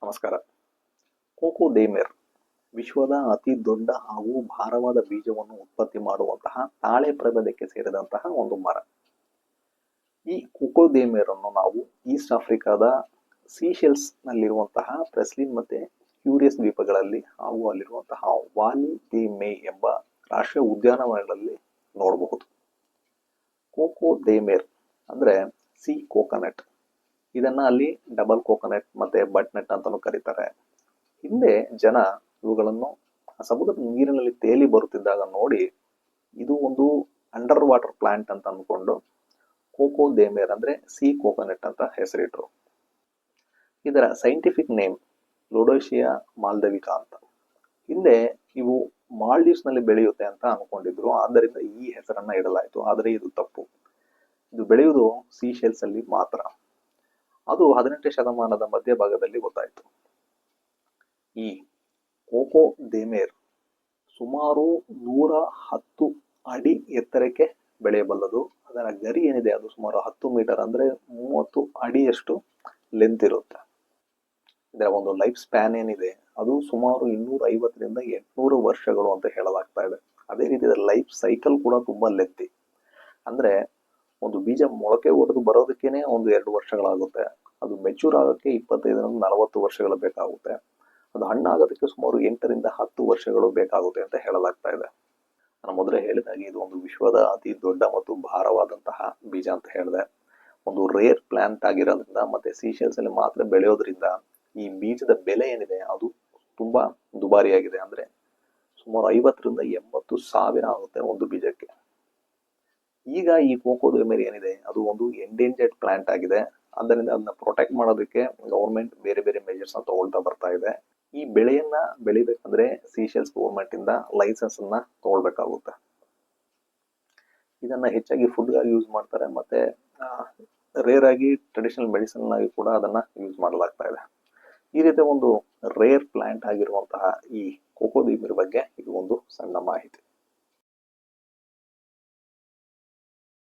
ನಮಸ್ಕಾರ. ಕೋಕೋ ದೇಮೆರ್ ವಿಶ್ವದ ಅತಿ ದೊಡ್ಡ ಹಾಗೂ ಭಾರವಾದ ಬೀಜವನ್ನು ಉತ್ಪತ್ತಿ ಮಾಡುವಂತಹ ತಾಳೆ ಪ್ರಭೇದಕ್ಕೆ ಸೇರಿದಂತಹ ಒಂದು ಮರ. ಈ ಕೋಕೋ ದೇಮೆರ್ ಅನ್ನು ನಾವು ಈಸ್ಟ್ ಆಫ್ರಿಕಾದ ಸೀಶೆಲ್ಸ್ ನಲ್ಲಿರುವಂತಹ ಪ್ರೆಸ್ಲಿನ್ ಮತ್ತೆ ಕ್ಯೂರಿಯಸ್ ದ್ವೀಪಗಳಲ್ಲಿ ಹಾಗೂ ಅಲ್ಲಿರುವಂತಹ ವಾಲಿ ದಿ ಮೇ ಎಂಬ ರಾಷ್ಟ್ರೀಯ ಉದ್ಯಾನವನಗಳಲ್ಲಿ ನೋಡಬಹುದು. ಕೋಕೋ ದೇಮೆರ್ ಅಂದ್ರೆ ಸಿ ಕೋಕೋನಟ್. ಇದನ್ನ ಅಲ್ಲಿ ಡಬಲ್ ಕೋಕೋನಟ್ ಮತ್ತೆ ಬಟ್ನಟ್ ಅಂತಾನು ಕರೀತಾರೆ. ಹಿಂದೆ ಜನ ಇವುಗಳನ್ನು ಸಮುದ್ರದ ನೀರಿನಲ್ಲಿ ತೇಲಿ ಬರುತ್ತಿದ್ದಾಗ ನೋಡಿ ಇದು ಒಂದು ಅಂಡರ್ ವಾಟರ್ ಪ್ಲಾಂಟ್ ಅಂತ ಅಂದ್ಕೊಂಡು ಕೋಕೋ ದೇಮೆರ್ ಅಂದ್ರೆ ಸಿ ಕೋಕೋನಟ್ ಅಂತ ಹೆಸರಿಟ್ರು. ಇದರ ಸೈಂಟಿಫಿಕ್ ನೇಮ್ ಲೊಡೋಶಿಯಾ ಮಾಲ್ಡವಿಕಾ ಅಂತ. ಹಿಂದೆ ಇವು ಮಾಲ್ಡೀವ್ಸ್ ನಲ್ಲಿ ಬೆಳೆಯುತ್ತೆ ಅಂತ ಅನ್ಕೊಂಡಿದ್ರು, ಆದ್ದರಿಂದ ಈ ಹೆಸರನ್ನ ಇಡಲಾಯಿತು. ಆದರೆ ಇದು ತಪ್ಪು. ಇದು ಬೆಳೆಯುವುದು ಸೀಶೆಲ್ಸ್ ಅಲ್ಲಿ ಮಾತ್ರ. ಅದು 18ನೇ ಶತಮಾನದ ಮಧ್ಯಭಾಗದಲ್ಲಿ ಗೊತ್ತಾಯಿತು. ಈ ಕೋಕೋ ದೇಮೆರ್ ಸುಮಾರು 110 ಅಡಿ ಎತ್ತರಕ್ಕೆ ಬೆಳೆಯಬಲ್ಲದು. ಅದರ ಗರಿ ಏನಿದೆ ಅದು ಸುಮಾರು 10 ಮೀಟರ್ ಅಂದ್ರೆ 30 ಅಡಿಯಷ್ಟು ಲೆಂತ್ ಇರುತ್ತೆ. ಇದರ ಒಂದು ಲೈಫ್ ಸ್ಪ್ಯಾನ್ ಏನಿದೆ ಅದು ಸುಮಾರು 250ರಿಂದ 800 ವರ್ಷಗಳು ಅಂತ ಹೇಳಲಾಗ್ತಾ ಇದೆ. ಅದೇ ರೀತಿ ಇದರ ಲೈಫ್ ಸೈಕಲ್ ಕೂಡ ತುಂಬಾ ಲೆಂತಿ. ಅಂದ್ರೆ ಒಂದು ಬೀಜ ಮೊಳಕೆ ಹೊಡೆದು ಬರೋದಕ್ಕೇನೆ ಒಂದು 2 ವರ್ಷಗಳಾಗುತ್ತೆ. ಅದು ಮೆಚೂರ್ ಆಗೋಕ್ಕೆ 25ರಿಂದ 40 ವರ್ಷಗಳು ಬೇಕಾಗುತ್ತೆ. ಅದು ಹಣ್ಣಾಗೋದಕ್ಕೆ ಸುಮಾರು 8ರಿಂದ 10 ವರ್ಷಗಳು ಬೇಕಾಗುತ್ತೆ ಅಂತ ಹೇಳಲಾಗ್ತಾ ಇದೆ. ನಾನು ಮೊದಲೇ ಹೇಳಿದಾಗೆ ಇದು ಒಂದು ವಿಶ್ವದ ಅತಿ ದೊಡ್ಡ ಮತ್ತು ಭಾರವಾದಂತಹ ಬೀಜ ಅಂತ ಹೇಳಿದೆ. ಒಂದು ರೇರ್ ಪ್ಲಾಂಟ್ ಆಗಿರೋದ್ರಿಂದ ಮತ್ತೆ ಸೀಶೆಲ್ಸ್ ಅಲ್ಲಿ ಮಾತ್ರ ಬೆಳೆಯೋದ್ರಿಂದ ಈ ಬೀಜದ ಬೆಲೆ ಏನಿದೆ ಅದು ತುಂಬಾ ದುಬಾರಿಯಾಗಿದೆ. ಅಂದ್ರೆ ಸುಮಾರು 50ರಿಂದ 80 ಸಾವಿರ ಆಗುತ್ತೆ ಒಂದು ಬೀಜಕ್ಕೆ. ಈಗ ಈ ಕೋಕೋ ದೇಮೆರ್ ಏನಿದೆ ಅದು ಒಂದು ಎಂಡೇಂಜರ್ಡ್ ಪ್ಲಾಂಟ್ ಆಗಿದೆ. ಆದ್ದರಿಂದ ಅದನ್ನ ಪ್ರೊಟೆಕ್ಟ್ ಮಾಡೋದಕ್ಕೆ ಗವರ್ಮೆಂಟ್ ಬೇರೆ ಬೇರೆ ಮೆಜರ್ಸ್ ತಗೊಳ್ತಾ ಬರ್ತಾ ಇದೆ. ಈ ಬೆಳೆಯನ್ನ ಬೆಳಿಬೇಕಂದ್ರೆ ಸೀಶೆಲ್ಸ್ ಗವರ್ಮೆಂಟ್ ಇಂದ ಲೈಸೆನ್ಸ್ ಅನ್ನ ತಗೊಳ್ಬೇಕಾಗುತ್ತೆ. ಇದನ್ನ ಹೆಚ್ಚಾಗಿ ಫುಡ್ ಆಗಿ ಯೂಸ್ ಮಾಡ್ತಾರೆ, ಮತ್ತೆ ರೇರ್ ಆಗಿ ಟ್ರೆಡಿಷನಲ್ ಮೆಡಿಸಿನ್ ಆಗಿ ಕೂಡ ಅದನ್ನ ಯೂಸ್ ಮಾಡಲಾಗ್ತಾ ಇದೆ. ಈ ರೀತಿ ಒಂದು ರೇರ್ ಪ್ಲಾಂಟ್ ಆಗಿರುವಂತಹ ಈ ಕೋಕೋ ದೇಮೆರ್ ಬಗ್ಗೆ ಇದು ಒಂದು ಸಣ್ಣ ಮಾಹಿತಿ.